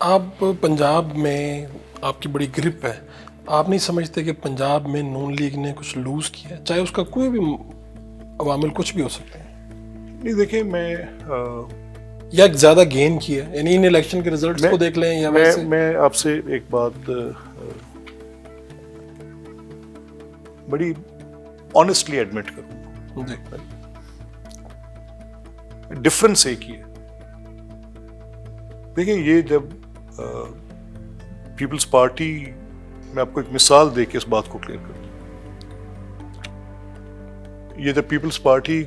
آپ پنجاب میں آپ کی بڑی گرپ ہے، آپ نہیں سمجھتے کہ پنجاب میں نون لیگ نے کچھ لوز کیا ہے، چاہے اس کا کوئی بھی عوامل کچھ بھی ہو سکتے ہیں، نہیں دیکھیں یا زیادہ گین کیا ہے؟ یعنی ان الیکشن کے ریزلٹس کو دیکھ لیں یا ویسے؟ میں آپ سے ایک بات بڑی آنیسٹلی ایڈمٹ کروں، جی ڈفرنس ایک ہی ہے. دیکھیں یہ جب پیپلز پارٹی، میں آپ کو ایک مثال دے کے اس بات کو کلیئر کرتا ہوں. یہ جب پیپلز پارٹی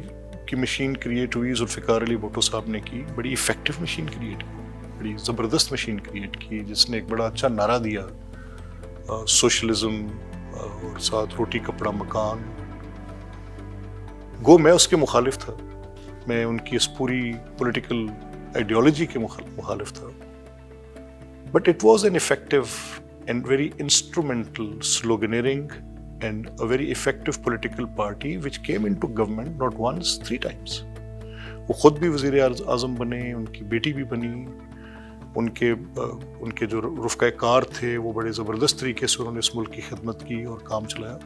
کی مشین کریٹ ہوئی، ذوالفقار علی بھٹو صاحب نے کی، بڑی ایفیکٹو مشین کریٹ کی، بڑی زبردست مشین کریٹ کی، جس نے ایک بڑا اچھا نعرہ دیا، سوشلزم اور ساتھ روٹی کپڑا مکان. گو میں اس کے مخالف تھا، میں ان کی اس پوری پولیٹیکل آئیڈیالوجی کے مخالف تھا، but it was an effective and very instrumental sloganeering and a very effective political party which came into government not once, 3 times. وہ خود بھی وزیر اعظم بنے، ان کی بیٹی بھی بنی، ان کے جو رفقۂ کار تھے وہ بڑے زبردست طریقے سے انہوں نے اس ملک کی خدمت کی اور کام چلایا.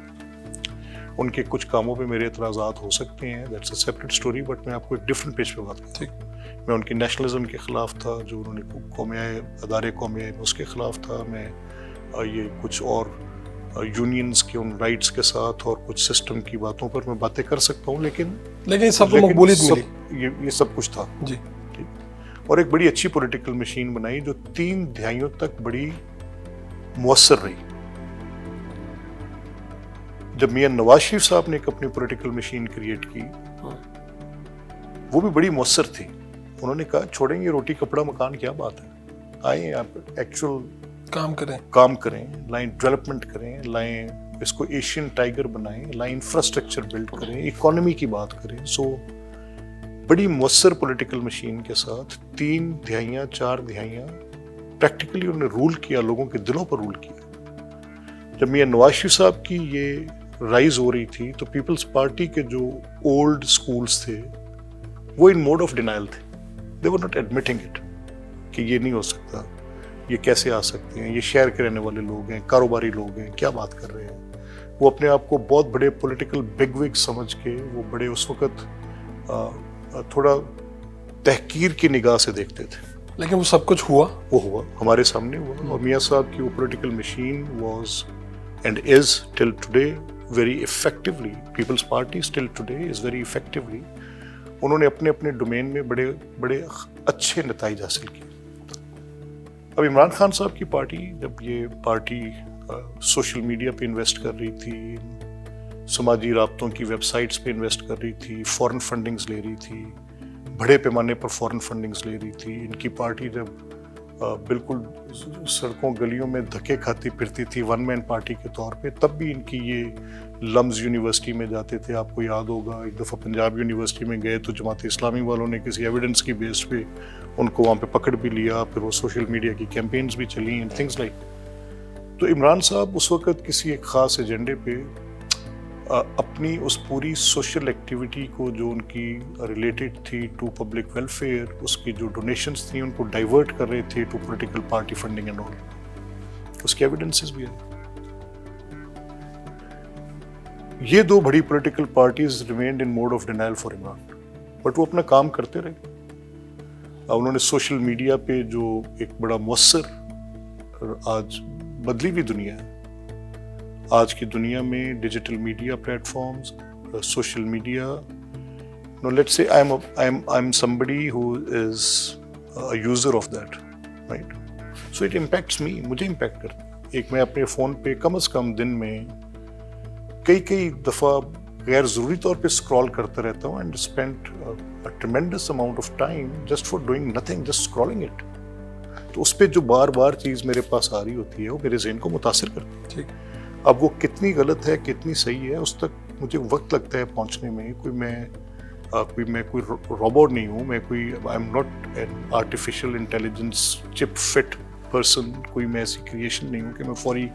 ان کے کچھ کاموں پہ میرے اعتراضات ہو سکتے ہیں، that's a separate story, but میں آپ کو ایک ڈفرنٹ پیج پہ بات کرتا ہوں. میں ان کی نیشنلزم کے خلاف تھا، جو انہوں نے ادارے قومیہ اس کے خلاف تھا. میں یہ کچھ اور یونینز کے ان رائٹس کے ساتھ اور کچھ سسٹم کی باتوں پر میں باتیں کر سکتا ہوں، لیکن سب کو مقبولیت ملی، یہ سب کچھ تھا جی. اور ایک بڑی اچھی پولیٹیکل مشین بنائی جو 3 دہائیوں تک بڑی مؤثر رہی. جب میاں نواز شریف صاحب نے ایک اپنی پولیٹیکل مشین کریٹ کی، وہ بھی بڑی مؤثر تھی. انہوں نے کہا چھوڑیں گے روٹی کپڑا مکان، کیا بات ہے، آئیں آپ ایکچوئل کام کریں، لائن ڈیولپمنٹ کریں، لائن اس کو ایشین ٹائیگر بنائیں، لائن انفراسٹرکچر بلڈ کریں، اکانومی کی بات کریں. سو بڑی مؤثر پولیٹیکل مشین کے ساتھ 3 دہائیاں 4 دہائیاں پریکٹیکلی انہوں نے رول کیا، لوگوں کے دلوں پر رول کیا. جب میاں نواز شریف صاحب کی یہ رائز ہو رہی تھی تو پیپلز پارٹی کے جو اولڈ سکولز تھے وہ ان موڈ آف ڈینائل تھے. دے ور ناٹ ایڈمٹنگ اٹ کہ یہ نہیں ہو سکتا، یہ کیسے آ سکتے ہیں، یہ شہر کے رہنے والے لوگ ہیں، کاروباری لوگ ہیں، کیا بات کر رہے ہیں. وہ اپنے آپ کو بہت بڑے پولیٹیکل بگ وگ سمجھ کے وہ بڑے اس وقت تھوڑا تحقیر کی نگاہ سے دیکھتے تھے. لیکن وہ سب کچھ ہوا، وہ ہوا ہمارے سامنے ہوا. اور میاں صاحب کی وہ political machine was and is till today very effectively, Peoples Party still today is very effectively, انہوں نے اپنے اپنے ڈومین میں بڑے بڑے اچھے نتائج حاصل کیے. اب عمران خان صاحب کی پارٹی، جب یہ پارٹی سوشل میڈیا پہ انویسٹ کر رہی تھی، سماجی رابطوں کی ویب سائٹس پہ انویسٹ کر رہی تھی، فورن فنڈنگز لے رہی تھی، بڑے پیمانے پر فورن فنڈنگز لے رہی تھی، ان کی پارٹی جب بالکل سڑکوں گلیوں میں دھکے کھاتی پھرتی تھی ون مین پارٹی کے طور پہ، تب بھی ان کی یہ لمز یونیورسٹی میں جاتے تھے. آپ کو یاد ہوگا ایک دفعہ پنجاب یونیورسٹی میں گئے تو جماعت اسلامی والوں نے کسی ایویڈنس کی بیس پہ ان کو وہاں پہ پکڑ بھی لیا، پھر وہ سوشل میڈیا کی کیمپینز بھی چلی اینڈ تھنگز لائک. تو عمران صاحب اس وقت کسی ایک خاص ایجنڈے پہ اپنی اس پوری سوشل ایکٹیویٹی کو جو ان کی ریلیٹڈ تھی ٹو پبلک ویلفیئر، اس کی جو ڈونیشنز تھیں ان کو ڈائیورٹ کر رہے تھے to political party funding and all. اس کی ایویڈنسز بھی ہیں. یہ 2 بڑی political parties remained in mode of denial for Imran, but وہ اپنا کام کرتے رہے. انہوں نے سوشل میڈیا پہ جو ایک بڑا مؤثر، آج بدلی ہوئی دنیا ہے، آج کی دنیا میں digital media platforms, social media, now let's سے I am somebody who is a user of that, right? So it impacts me، مجھے امپیکٹ کرتا ہے. ایک میں اپنے فون پہ کم از کم دن میں کئی دفعہ غیر ضروری طور پہ اسکرال کرتا رہتا ہوں، and spend a tremendous amount of time just for doing nothing, just scrolling it. تو اس پہ جو بار بار چیز میرے پاس آ رہی ہوتی ہے وہ میرے ذہن کو متاثر کرتی ہے. اب وہ کتنی غلط ہے کتنی صحیح ہے اس تک مجھے وقت لگتا ہے پہنچنے میں. میں کوئی روبوٹ نہیں ہوں، میں کوئی I am not an artificial intelligence چپ فٹ پرسن، کوئی میں ایسی کریشن نہیں ہوں کہ میں فوری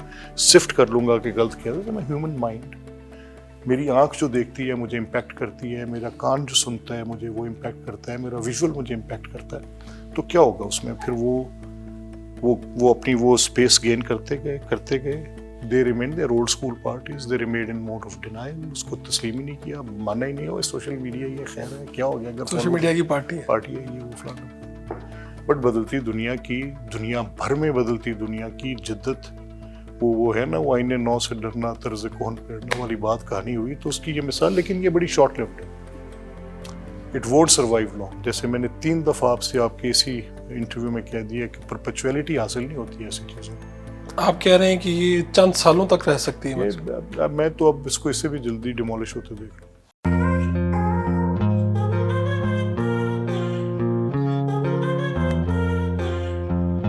سفٹ کر لوں گا کہ غلط کیا تھا. میں ہیومن مائنڈ، میری آنکھ جو دیکھتی ہے مجھے امپیکٹ کرتی ہے، میرا کان جو سنتا ہے مجھے وہ امپیکٹ کرتا ہے، میرا ویژول مجھے امپیکٹ کرتا ہے. تو کیا ہوگا اس میں پھر وہ وہ اپنی وہ اسپیس گین کرتے گئے. They remain their old school parties, they remain in mode of denial. اس کو تسلیم ہی نہیں کیا, مانا ہی نہیں ہوا سوشل میڈیا یہ خیر ہے, کیا ہو گیا اگر سوشل میڈیا کی پارٹی ہے یہ وہ فلانا. بٹ بدلتی دنیا بھر میں بدلتی دنیا کی جدت, وہ ہے نا وہ آئین نو سے ڈرنا طرز کون پھیرنا والی بات کہانی ہوئی, تو اس کی یہ مثال, لیکن یہ بڑی شارٹ لیوڈ ہے. It won't survive long. جیسے میں نے 3 دفعہ آپ سے آپ کے اسی انٹرویو میں کہہ دیا کہ پرپیچویلٹی حاصل نہیں ہوتی ایسی چیزوں. آپ کہہ رہے ہیں کہ یہ چند سالوں تک رہ سکتی ہے. میں تو اب اس کو اس سے بھی جلدی ڈیمولش ہوتے دیکھ رہا ہوں.